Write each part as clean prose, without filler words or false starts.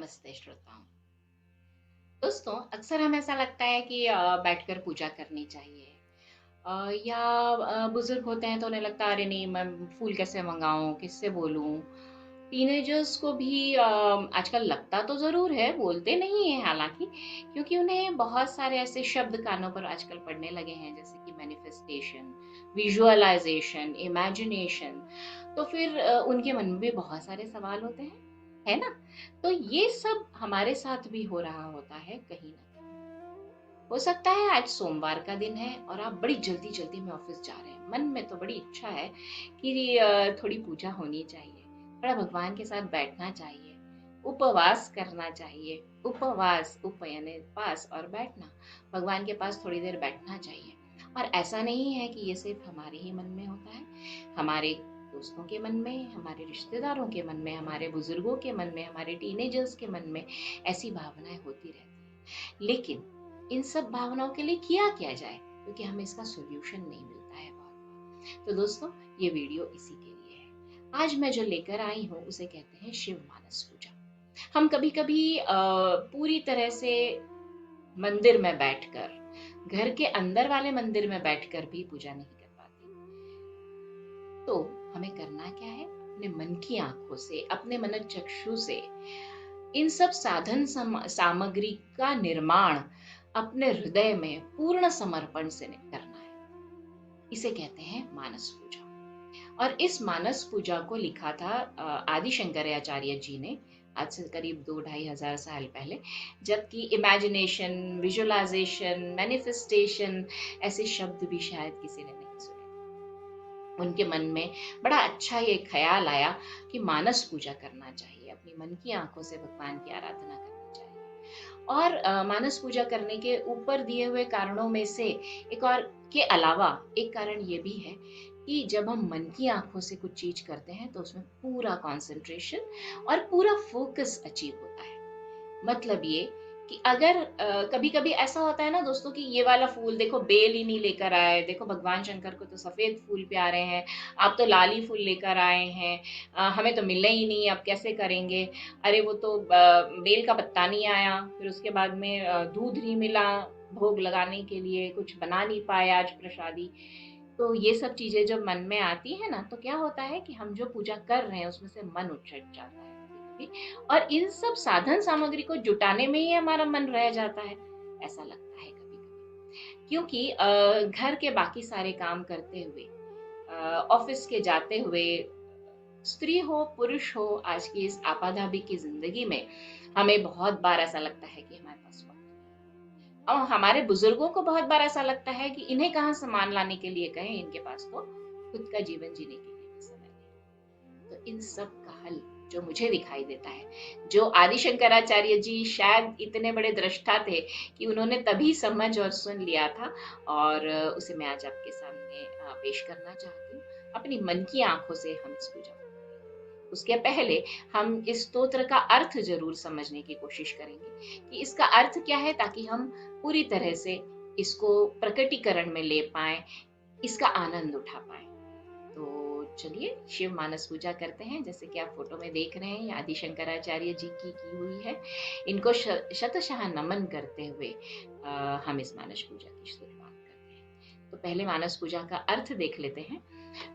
नमस्ते श्रोताओं। दोस्तों, अक्सर हमें ऐसा लगता है कि बैठकर पूजा करनी चाहिए। या बुजुर्ग होते हैं तो उन्हें लगता है अरे नहीं, मैं फूल कैसे मंगाऊं, किससे बोलूं। टीनेजर्स को भी आजकल लगता तो जरूर है, बोलते नहीं है हालांकि, क्योंकि उन्हें बहुत सारे ऐसे शब्द कानों पर आजकल पड़ने लगे हैं, जैसे कि मैनिफेस्टेशन, विजुअलाइजेशन, इमेजिनेशन। तो फिर उनके मन में भी बहुत सारे सवाल होते हैं, है ना? तो ये सब हमारे साथ भी हो रहा होता है कहीं ना कहीं। हो सकता है आज सोमवार का दिन है और आप बड़ी जल्दी जल्दी में ऑफिस जा रहे हैं, मन में तो बड़ी इच्छा है कि थोड़ी पूजा होनी चाहिए, थोड़ा भगवान के साथ बैठना चाहिए, उपवास करना चाहिए। उपवास, उप यानी पास और बैठना, भगवान के पास थोड़ी देर बैठना चाहिए। और ऐसा नहीं है कि ये सिर्फ हमारे ही मन में होता है, हमारे दोस्तों के मन में, हमारे रिश्तेदारों के मन में, हमारे बुजुर्गों के मन में, हमारे टीनेजर्स के मन में ऐसी भावनाएं होती रहती हैं। लेकिन इन सब भावनाओं के लिए किया क्या जाए, क्योंकि हमें इसका सोल्यूशन नहीं मिलता है बहुत बार। तो दोस्तों, ये वीडियो इसी के लिए है। आज मैं जो लेकर आई हूँ उसे कहते हैं शिव मानस पूजा। हम कभी कभी पूरी तरह से मंदिर में बैठकर, घर के अंदर वाले मंदिर में बैठकर भी पूजा नहीं कर पाते। तो हमें करना क्या है? अपने मन की आंखों से, अपने मन चक्षु से इन सब सामग्री का निर्माण अपने हृदय में पूर्ण समर्पण से करना है। इसे कहते हैं मानस पूजा। और इस मानस पूजा को लिखा था आदि शंकराचार्य जी ने, आज से करीब 2-2.5 हजार साल पहले। जबकि इमेजिनेशन, विजुअलाइजेशन, मैनिफेस्टेशन ऐसे शब्द भी शायद किसी ने नहीं सुने। उनके मन में बड़ा अच्छा ये ख्याल आया कि मानस पूजा करना चाहिए, अपनी मन की आंखों से भगवान की आराधना करनी चाहिए। और मानस पूजा करने के ऊपर दिए हुए कारणों में से एक और के अलावा एक कारण ये भी है कि जब हम मन की आंखों से कुछ चीज करते हैं तो उसमें पूरा कंसंट्रेशन और पूरा फोकस अचीव होता है। मतलब ये कि अगर कभी कभी ऐसा होता है ना दोस्तों, कि ये वाला फूल देखो, बेल ही नहीं लेकर आए, देखो भगवान शंकर को तो सफेद फूल प्यारे हैं, आप तो लाली फूल लेकर आए हैं, हमें तो मिले ही नहीं, अब कैसे करेंगे? अरे वो तो बेल का पत्ता नहीं आया, फिर उसके बाद में दूध नहीं मिला भोग लगाने के लिए, कुछ बना नहीं पाए आज प्रसादी। तो ये सब चीजें जब मन में आती है ना, तो क्या होता है कि हम जो पूजा कर रहे हैं उसमें से मन उठ जाता है कभी कभी, और इन सब साधन सामग्री को जुटाने में ही हमारा मन रह जाता है, ऐसा लगता है कभी कभी। क्योंकि घर के बाकी सारे काम करते हुए, ऑफिस के जाते हुए, स्त्री हो पुरुष हो, आज की इस आपाधापी की जिंदगी में हमें बहुत बार ऐसा लगता है कि हमारे पास वक्त नहीं। और हमारे बुजुर्गों को बहुत बार ऐसा लगता है कि इन्हें कहाँ सामान लाने के लिए कहें, इनके पास तो खुद का जीवन जीने के लिए भी समय नहीं। तो इन सब का हल जो मुझे दिखाई देता है, जो आदि शंकराचार्य जी शायद इतने बड़े दृष्टा थे कि उन्होंने तभी समझ और सुन लिया था, और उसे मैं आज आपके सामने पेश करना चाहती हूँ। अपनी मन की आंखों से हम इस पूजा को करेंगे। उसके पहले हम इस स्तोत्र का अर्थ जरूर समझने की कोशिश करेंगे कि इसका अर्थ क्या है, ताकि हम पूरी तरह से इसको प्रकटीकरण में ले पाए, इसका आनंद उठा पाए। तो चलिए शिव मानस पूजा करते हैं। जैसे कि आप फोटो में देख रहे हैं, ये आदि शंकराचार्य जी की हुई है। इनको शतशः नमन करते हुए हम इस मानस पूजा की शुरुआत करते हैं। तो पहले मानस पूजा का अर्थ देख लेते हैं।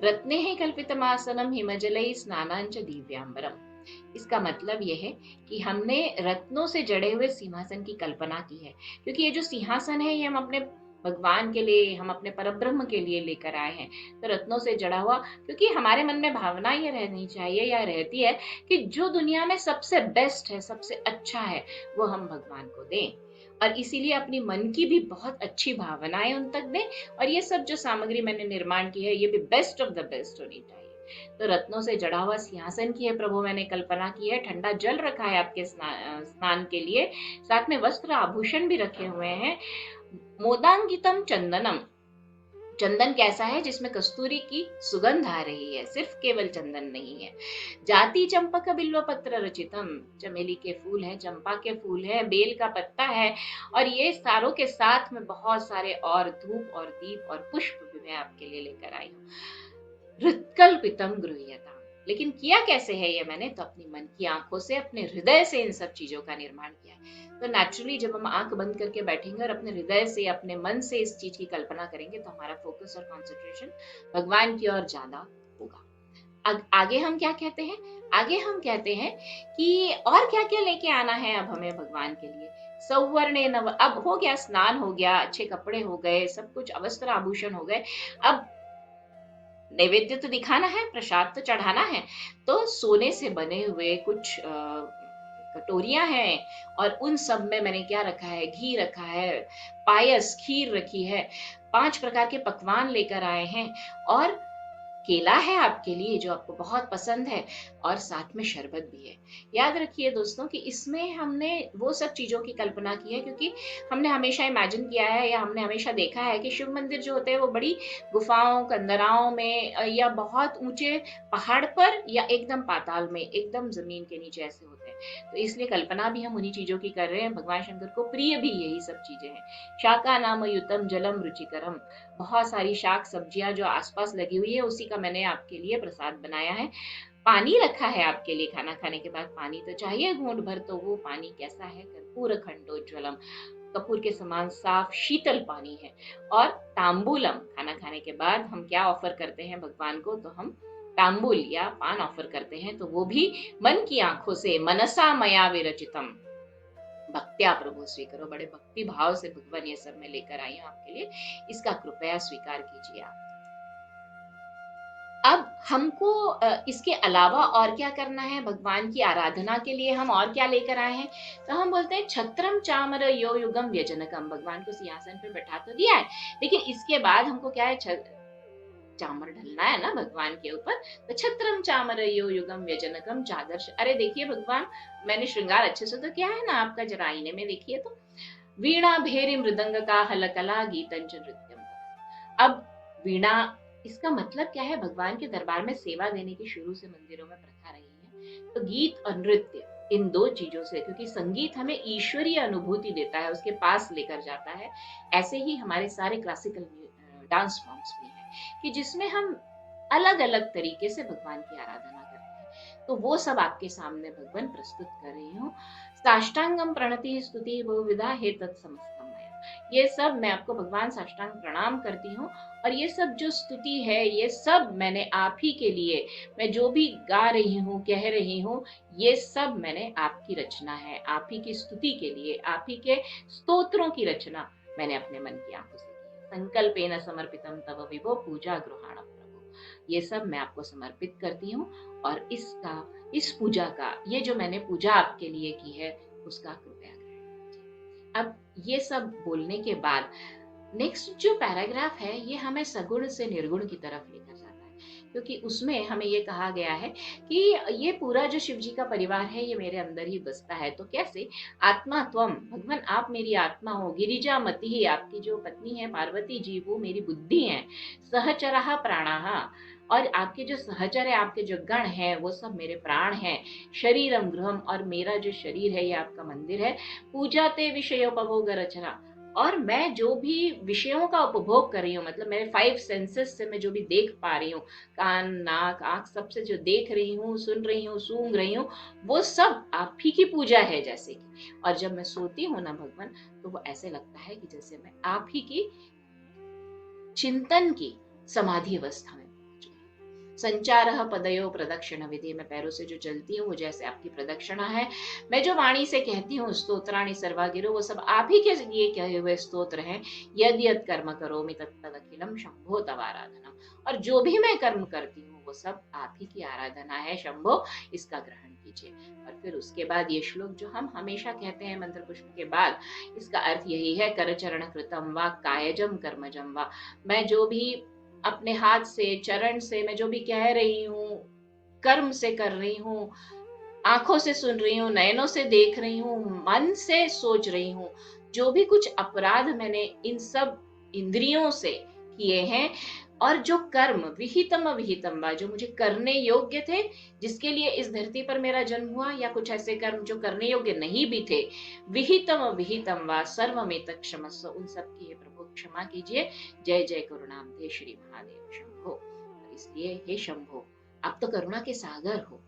रत्ने कल्पितमासनम हिमजलई स्नानांच दिव्यांबरम। इसका मतलब यह है कि हमने रत्नों से जड़े हुए सिंहासन की कल्पना की है, क्योंकि ये जो सिंहासन है ये हम अपने भगवान के लिए, हम अपने परब्रह्म के लिए लेकर आए हैं। तो रत्नों से जड़ा हुआ, क्योंकि हमारे मन में भावना ये रहनी चाहिए या रहती है कि जो दुनिया में सबसे बेस्ट है, सबसे अच्छा है, वो हम भगवान को दें। और इसीलिए अपनी मन की भी बहुत अच्छी भावनाएं उन तक दें, और ये सब जो सामग्री मैंने निर्माण की है ये भी बेस्ट ऑफ द बेस्ट होनी चाहिए। तो रत्नों से जड़ा हुआ सिंहासन की है प्रभु मैंने कल्पना की है। ठंडा जल रखा है आपके स्नान के लिए, साथ में वस्त्र आभूषण भी रखे हुए हैं। मोदांकितम चंदनम। चंदन कैसा है? जिसमें कस्तूरी की सुगंध आ रही है, सिर्फ केवल चंदन नहीं है। जाति चंपक बिल्व पत्र रचितम। चमेली के फूल है, चंपा के फूल है, बेल का पत्ता है, और ये सारों के साथ में बहुत सारे और धूप और दीप और पुष्प भी मैं आपके लिए लेकर आई हूँ। हृत्कल्पितम गृह्यता। लेकिन किया कैसे है ये मैंने, तो अपनी मन की आंखों से, अपने हृदय से इन सब चीजों का निर्माण किया है। तो नेचुरली जब हम आंख बंद करके बैठेंगे और अपने हृदय से, अपने मन से इस चीज की कल्पना करेंगे, तो हमारा फोकस और कंसंट्रेशन भगवान की ओर ज्यादा होगा। आगे हम क्या कहते हैं, आगे हम कहते हैं कि और क्या क्या लेके आना है अब हमें भगवान के लिए। सौवर्ण नव, अब हो गया, स्नान हो गया, अच्छे कपड़े हो गए, सब कुछ वस्त्र आभूषण हो गए, अब नैवेद्य तो दिखाना है, प्रसाद तो चढ़ाना है। तो सोने से बने हुए कुछ कटोरियां हैं, और उन सब में मैंने क्या रखा है, घी रखा है, पायस खीर रखी है, 5 प्रकार के पकवान लेकर आए हैं, और केला है आपके लिए जो आपको बहुत पसंद है, और साथ में शरबत भी है। याद रखिए दोस्तों कि इसमें हमने वो सब चीजों की कल्पना की है, क्योंकि हमने हमेशा इमेजिन किया है, या हमने हमेशा देखा है कि शिव मंदिर जो होते हैं वो बड़ी गुफाओं, कंदराओं में, या बहुत ऊंचे पहाड़ पर, या एकदम पाताल में, एकदम जमीन के नीचे ऐसे होते हैं। तो इसलिए कल्पना भी हम उन्हीं चीजों की कर रहे हैं। भगवान शंकर को प्रिय भी यही सब चीजें हैं। शाका नाम युतम जलम रुचिकरम, बहुत सारी शाक सब्जियां जो आसपास लगी हुई है, उसी का मैंने आपके लिए प्रसाद बनाया है। पानी रखा है आपके लिए, खाना खाने के बाद पानी तो चाहिए घूंट भर, तो वो पानी कैसा है, कर्पूर खंडोज्वलम, कपूर के समान साफ शीतल पानी है। और तांबूलम, खाना खाने के बाद हम क्या ऑफर करते हैं भगवान को, तो हम तांबुल या पान ऑफर करते हैं, तो वो भी मन की आंखों से, मनसा मया विरचितम, भक्त्या प्रभु स्वीकरो, बड़े भक्ति भाव से भगवान ये सब मैं लेकर आई हूँ आपके लिए, इसका कृपया स्वीकार कीजिए आप। अब हमको इसके अलावा और क्या करना है, भगवान की आराधना के लिए हम और क्या लेकर आए हैं, तो हम बोलते हैं छत्रम चामर यो युगम व्यजनकम, भगवान को सिंहासन पर बैठा तो दिया है, लेकिन इसके बाद हमको क्या है, चामर ढलना है ना भगवान के ऊपर, तो छत्रम चामर यो युगम व्यजनकम चादर, अरे देखिए भगवान, मैंने श्रृंगार अच्छे से तो किया है ना आपका, जरा आईने में देखिए तो, वीणा भेरी मृदंग का हलकला गीतंच नृत्यम। अब वीणा, इसका मतलब क्या है, भगवान के दरबार में सेवा देने की शुरू से मंदिरों में प्रथा रही है। तो गीत और नृत्य, इन दो चीजों से, क्योंकि संगीत हमें ईश्वरीय अनुभूति देता है, उसके पास लेकर जाता है, ऐसे ही हमारे सारे क्लासिकल डांस फॉर्म्स भी हैं कि जिसमें हम अलग अलग तरीके से भगवान की आराधना करते हैं। तो वो सब आपके सामने भगवान प्रस्तुत कर रही हूँ। साष्टांगम प्रणति स्तुति बहुविधा हे तत्समस्तम, ये सब मैं आपको भगवान साष्टांग प्रणाम करती हूँ। और ये सब जो स्तुति है, ये सब मैंने आप ही के लिए, मैं जो भी गा रही हूँ, कह रही हूँ, ये सब मैंने आपकी रचना है, आप ही की स्तुति के लिए, आप ही के स्तोत्रों की रचना मैंने अपने मन की आंखों से की है। संकल्पेन समर्पितम तव विभो पूजा गृहाण प्रभु, ये सब मैं आपको समर्पित करती हूँ। और इस पूजा का, ये जो मैंने पूजा आपके लिए की है, उसका कृपया करें। अब ये सब बोलने के बाद नेक्स्ट जो पैराग्राफ है, ये हमें सगुण से निर्गुण की तरफ लेकर जाता है, क्योंकि उसमें हमें ये कहा गया है कि ये पूरा जो शिव जी का परिवार है, ये मेरे अंदर ही बसता है। तो कैसे, आत्मा त्वम, भगवान आप मेरी आत्मा हो, गिरिजा मति ही, आपकी जो पत्नी है पार्वती जी, वो मेरी बुद्धि है, सहचरहा प्राणाहा, और आपके जो सहचर है, आपके जो गण है, वो सब मेरे प्राण हैं, शरीरम गृहम, और मेरा जो शरीर है ये आपका मंदिर है, पूजा ते विषयोपभोग रचना, और मैं जो भी विषयों का उपभोग कर रही हूँ, मतलब मेरे 5 सेंसेस से मैं जो भी देख पा रही हूँ, कान नाक आंख सबसे जो देख रही हूँ, सुन रही हूँ, सूंघ रही हूँ, वो सब आप ही की पूजा है जैसे कि। और जब मैं सोती हूँ ना भगवान, तो वो ऐसे लगता है कि जैसे मैं आप ही की चिंतन की समाधि अवस्था में पहुंच गई। संचार पदयो प्रदक्षिण विधि, मैं पैरों से जो चलती हूँ वो जैसे आपकी प्रदक्षिणा है। मैं जो वाणी से कहती हूँ स्तोत्राणि सर्वागिरो, वो सब आप ही के लिए कहे हुए स्तोत्र हैं। यद यद कर्म करोमि तत्तद अखिलम शंभो तव आराधनम, और जो भी मैं कर्म करती हूँ वो सब आप ही की आराधना है शंभो, इसका ग्रहण कीजिए। और फिर उसके बाद ये श्लोक जो हम हमेशा कहते हैं मंत्र पुष्प के बाद, इसका अर्थ यही है, करचरण कृतम वा कायजम कर्मजम वा, मैं जो भी अपने हाथ से, चरण से, मैं जो भी कह रही हूँ, कर्म से कर रही हूँ, आंखों से सुन रही हूँ, नयनों से देख रही हूँ, मन से सोच रही हूँ, जो भी कुछ अपराध मैंने इन सब इंद्रियों से किए हैं, और जो कर्म विहितम अविहितम वा, जो मुझे करने योग्य थे, जिसके लिए इस धरती पर मेरा जन्म हुआ, या कुछ ऐसे कर्म जो करने योग्य नहीं भी थे, विहितम अविहितम वा सर्वमेतत् क्षमस्व, उन सब की प्रभु क्षमा कीजिए। जय जय करुणाब्धे श्री महादेव शंभो। इसलिए हे शंभो, आप तो करुणा के सागर हो,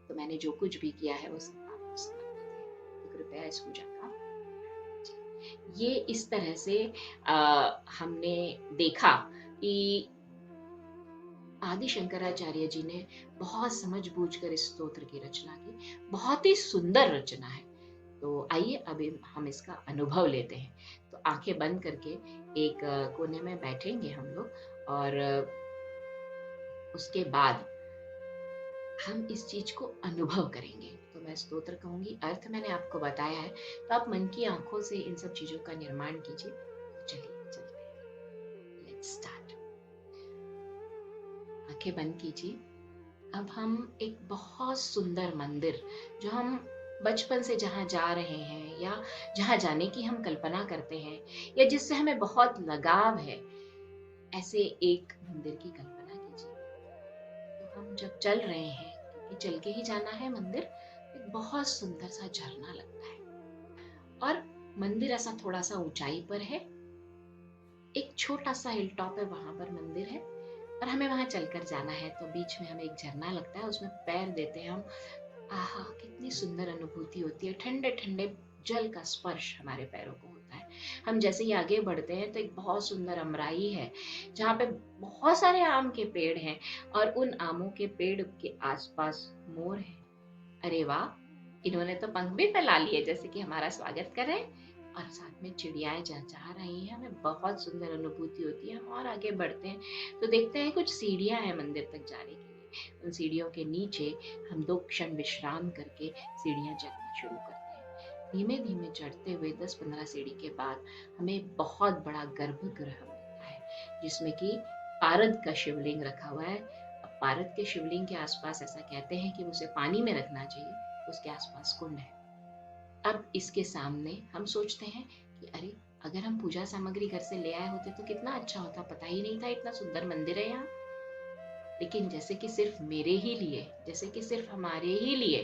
तो मैंने जो कुछ भी किया है वो सब आपको समर्पित है, तो कृपया इस पूजा का ये इस तरह से हमने देखा कि आदि शंकराचार्य जी ने बहुत समझ बूझ कर इस स्तोत्र की रचना की। बहुत ही सुंदर रचना है। तो आइए अभी हम इसका अनुभव लेते हैं। तो आंखें बंद करके एक कोने में बैठेंगे हम लोग, और उसके बाद हम इस चीज को अनुभव करेंगे। तो मैं स्तोत्र कहूंगी, अर्थ मैंने आपको बताया है, तो आप मन की आंखों से इन सब चीजों का निर्माण कीजिए। चलिए चलते हैं, लेट्स स्टार्ट। आंखें बंद कीजिए। अब हम एक बहुत सुंदर मंदिर, जो हम बचपन से जहाँ जा रहे हैं या जहाँ जाने की हम कल्पना करते हैं, या जिससे हमें बहुत लगाव है, ऐसे एक मंदिर की कल्पना कीजिए। तो हम जब चल रहे हैं, क्योंकि चल के ही जाना है मंदिर, एक बहुत सुंदर सा झरना लगता है, और मंदिर ऐसा थोड़ा सा ऊंचाई पर है। एक छोटा सा हिल टॉप है, वहां पर मंदिर है, और हमें वहां चलकर जाना है। तो बीच में हमें एक झरना लगता है, उसमें पैर देते हैं हम। आहा, कितनी सुंदर अनुभूति होती है। ठंडे ठंडे जल का स्पर्श हमारे पैरों को होता है। हम जैसे ही आगे बढ़ते हैं तो एक बहुत सुंदर अमराई है, जहाँ पे बहुत सारे आम के पेड़ हैं, और उन आमों के पेड़ के आसपास मोर है। अरे वाह, इन्होंने तो पंख भी फैला लिए, जैसे कि हमारा स्वागत कर रहे हैं। और साथ में चिड़ियाएं चहचहा रही हैं। हमें बहुत सुंदर अनुभूति होती है। हम और आगे बढ़ते हैं तो देखते हैं कुछ सीढ़ियां हैं मंदिर तक जाने के लिए। उन सीढ़ियों के नीचे हम 2 क्षण विश्राम करके सीढ़ियां चढ़ना शुरू करते हैं। धीमे धीमे चढ़ते हुए 10-15 सीढ़ी के बाद हमें बहुत बड़ा गर्भगृह मिलता है, जिसमें कि पारद का शिवलिंग रखा हुआ है। अब पारद के शिवलिंग के आसपास ऐसा कहते हैं कि उसे पानी में रखना चाहिए, उसके आसपास कुंड है। अब इसके सामने हम सोचते हैं कि अरे, अगर हम पूजा सामग्री घर से ले आए होते तो कितना अच्छा होता, पता ही नहीं था इतना सुंदर मंदिर है यहाँ। लेकिन जैसे कि सिर्फ मेरे ही लिए, जैसे कि सिर्फ हमारे ही लिए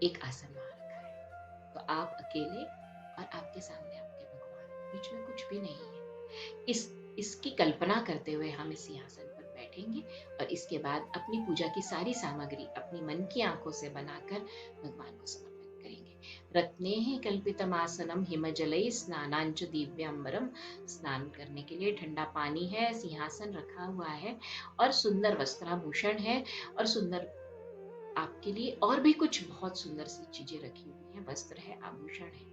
एक आसन वहां रखा है। तो आप अकेले, और आपके सामने आपके भगवान, बीच में कुछ भी नहीं है। इसकी कल्पना करते हुए हम इस सिंहासन पर बैठेंगे, और इसके बाद अपनी पूजा की सारी सामग्री अपनी मन की आंखों से बनाकर भगवान को समर्पित करेंगे। रत्नेहि कल्पितमासनम हिमजलैः स्नानांच दिव्यांबरम। स्नान करने के लिए ठंडा पानी है, सिंहासन रखा हुआ है, और सुंदर वस्त्राभूषण है, और सुंदर आपके लिए और भी कुछ बहुत सुंदर सी चीजें रखी हुई हैं, वस्त्र है, आभूषण है।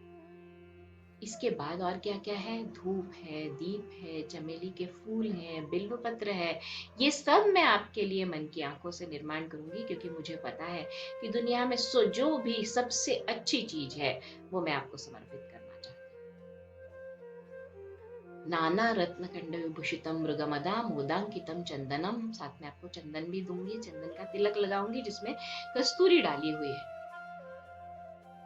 इसके बाद और क्या क्या है, धूप है, दीप है, चमेली के फूल हैं, बिल्व पत्र है। ये सब मैं आपके लिए मन की आंखों से निर्माण करूंगी, क्योंकि मुझे पता है कि दुनिया में जो भी सबसे अच्छी चीज है वो मैं आपको समर्पित करना चाहती हूँ। नाना रत्न खंड विभूषितम मृगमदा मोदांकितम चंदनम। साथ में आपको चंदन भी दूंगी, चंदन का तिलक लगाऊंगी जिसमें कस्तूरी डाली हुई है।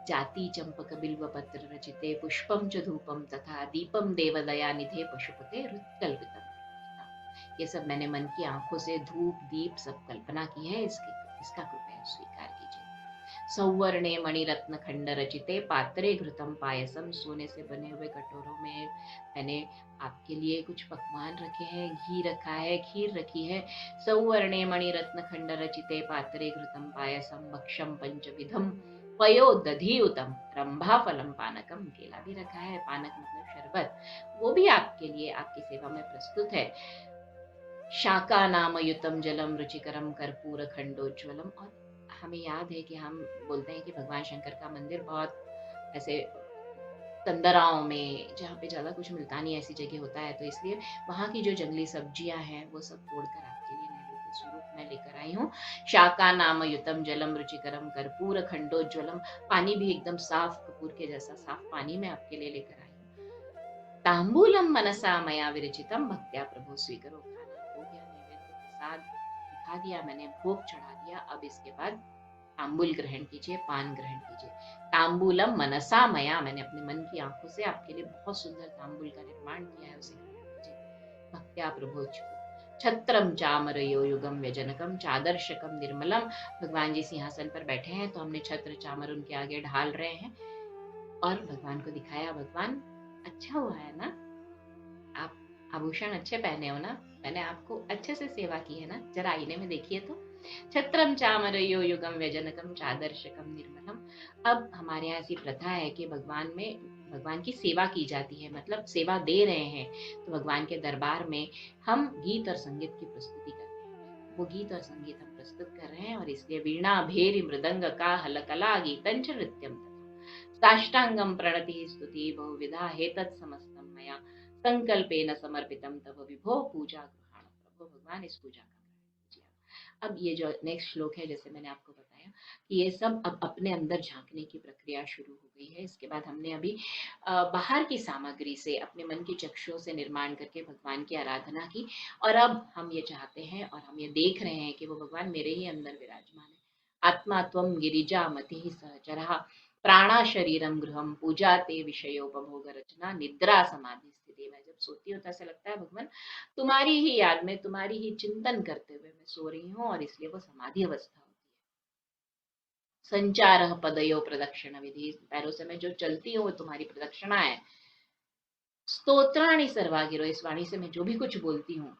जाति चंपक बिल्व पत्र रचिते पुष्पम च धूपम तथा दीपम देवदया निधे पशुपते हृत्कल्पितम। ये सब मैंने मन की आंखों से धूप दीप सब कल्पना की है। इसका कृपया स्वीकार कीजिए। सौवर्णे मणिरत्न खंड रचिते पात्रे घृतम पायसम। सोने से बने हुए कटोरों में मैंने आपके लिए कुछ पकवान रखे हैं, घी रखा है, खीर रखी है। सौवर्णे मणिरत्न खंड रचिते पात्रे घृतम पायसम भक्षम पंचविधम पयो दधियुतम रंभा फलम पानकम। केला भी रखा है, पानक मतलब शरबत, वो भी आपके लिए आपकी सेवा में प्रस्तुत है। शाका नाम युतम जलम रुचिकरम कर्पूर खंडोज्वलम। और हमें याद है कि हम बोलते हैं कि भगवान शंकर का मंदिर बहुत ऐसे कंदराओं में, जहाँ पे ज्यादा कुछ मिलता नहीं, ऐसी जगह होता है, तो इसलिए वहाँ की जो जंगली सब्जियां हैं वो सब तोड़कर आपके लिए नैवेद्य स्वरूप में लेकर आई हूँ। शाका नाम युतम जलम रुचिकरम कर्पूर खंडोज्वलम। पानी भी एकदम साफ, कपूर के जैसा साफ पानी मैं आपके लिए लेकर आई हूँ। तांबूलम मनसा मया विरचितम भक्त्या प्रभु स्वीकरो। खाना हो गया, नैवेद्य प्रसाद दिखा दिया मैंने, भोग चढ़ा दिया। अब इसके बाद तांबुल ग्रहण कीजिए, पान ग्रहण कीजिए। तांबूलम मनसा मया, मैंने अपने मन की आंखों से आपके लिए बहुत सुंदर तांबुल का निर्माण किया है, उसे ग्रहण कीजिए। भक्त्या प्रभोच। छत्रम चामरयो युगम व्यजनकम चादर्शकम निर्मलम। भगवान जी सिंहासन पर बैठे हैं, तो हमने छत्र चामर उनके आगे ढाल रहे हैं, और भगवान को दिखाया, भगवान अच्छा हुआ है ना, आप आभूषण अच्छे पहने हो ना, मैंने आपको अच्छे से सेवा की है ना, जरा आईने में देखिए तो। छत्रम चामरयो युगम व्यजनकम चादर्शकम निर्मलम। अब हमारे यहाँ ऐसी प्रथा है कि भगवान की सेवा की जाती है, मतलब सेवा दे रहे हैं, तो भगवान के दरबार में हम गीत और संगीत की प्रस्तुति करते हैं। वो गीत और संगीत हम प्रस्तुत कर रहे हैं, और इसलिए वीणा भेरी मृदंग का हलकला गीतंच नृत्यम तथा साष्टांगम प्रणति स्तुति बहुविधा हेतत् समस्तम मया संकल्पेन समर्पितम तव विभो पूजा गृहाण। प्रभु भगवान इस पूजा का अब ये जो नेक्स्ट श्लोक है, जैसे मैंने आपको बताया कि ये सब अब अपने अंदर झांकने की प्रक्रिया शुरू हो गई है। इसके बाद हमने अभी बाहर की सामग्री से, अपने मन की चक्षुओं से निर्माण करके भगवान की आराधना की, और अब हम ये चाहते हैं और हम ये देख रहे हैं कि वो भगवान मेरे ही अंदर विराजमान है। आत्मा त्वं गिरिजा मति सहचरः प्राणा शरीरम गृहम पूजा ते विषयोपभोग रचना निद्रा समाधि स्थिति। मैं जब सोती हूँ तो ऐसा लगता है भगवान तुम्हारी ही याद में, तुम्हारी ही चिंतन करते हुए मैं सो रही हूँ, और इसलिए वो समाधि अवस्था होती है। संचार पदयो प्रदक्षिण विधि, पैरों से मैं जो चलती हूँ वो तुम्हारी प्रदक्षिणा है। स्तोत्राणि सर्वागिरो, इस वाणी से मैं जो भी कुछ बोलती हूँ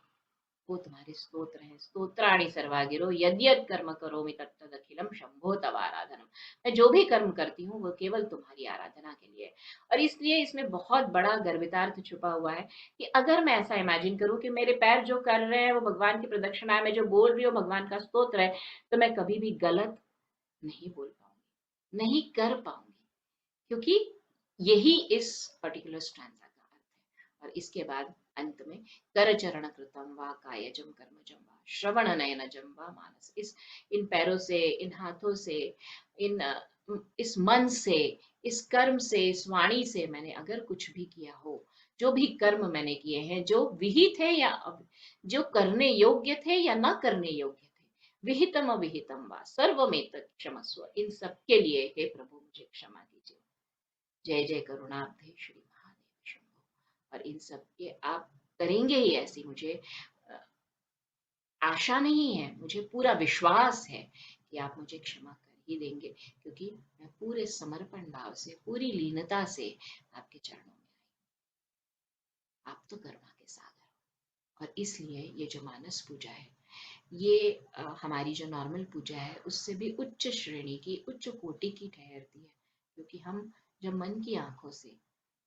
वो तुम्हारे स्तोत्र हैं। स्तोत्राणि सर्वागिरो यद्यत कर्म करोमि तत्तद अखिलम शंभो तव आराधनम। मैं जो भी कर्म करती हूँ वो केवल तुम्हारी आराधना के लिए। और इसलिए इसमें बहुत बड़ा गर्भितार्थ छुपा हुआ है कि अगर मैं ऐसा इमेजिन करूं कि मेरे पैर जो कर रहे हैं वो भगवान की प्रदक्षिणा है, मैं जो बोल रही हूँ भगवान का स्तोत्र है, तो मैं कभी भी गलत नहीं बोल पाऊंगी, नहीं कर पाऊंगी, क्योंकि यही इस पर्टिकुलर स्टैंजा का अर्थ है। और इसके बाद अंत में कर चरण कृतम वा कायजम कर्मजम वा श्रवण नयनजम वा मानस, इस इन पैरों से, इन हाथों से, इन इस मन से, इस कर्म से, इस वाणी से मैंने अगर कुछ भी किया हो, जो भी कर्म मैंने किए हैं जो विहित है या जो करने योग्य थे या न करने योग्य थे, विहितम अविहितम वा सर्वमेत क्षमस्व, इन सब के लिए हे प्रभु मुझे क्षमा कीजिए। जय जय करुणाब्धे श्री महादेव शंभो। और इन सब के आप करेंगे ही ऐसी, मुझे अ, आशा नहीं है, मुझे पूरा विश्वास है कि आप मुझे क्षमा कर ही देंगे, क्योंकि मैं पूरे समर्पण भाव से, पूरी लीनता से आपके चरणों में आई। आप तो करुणा के सागर हो। और इसलिए ये जो मानस पूजा है, ये हमारी जो नॉर्मल पूजा है उससे भी उच्च श्रेणी की, उच्च कोटि की ठहरती है, क्योंकि हम जब मन की आंखों से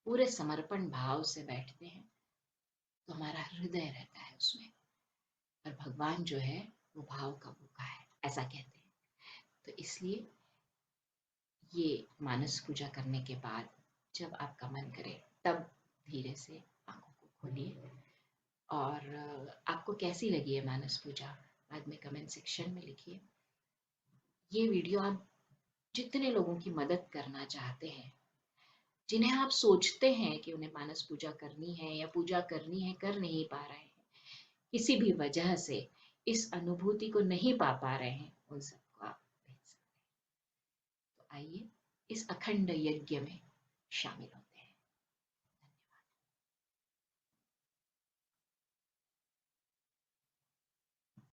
पूरे समर्पण भाव से बैठते हैं तो हमारा हृदय रहता है उसमें, और भगवान जो है वो भाव का भूखा है, ऐसा कहते हैं। तो इसलिए ये मानस पूजा करने के बाद जब आपका मन करे तब धीरे से आंखों को खोलिए। और आपको कैसी लगी है मानस पूजा, बाद में कमेंट सेक्शन में लिखिए। ये वीडियो आप जितने लोगों की मदद करना चाहते हैं, जिन्हें आप सोचते हैं कि उन्हें मानस पूजा करनी है या पूजा करनी है, कर नहीं पा रहे हैं, किसी भी वजह से इस अनुभूति को नहीं पा पा रहे हैं, उन सबको आप भेज सकते हैं। तो आइए इस अखंड यज्ञ में शामिल हों।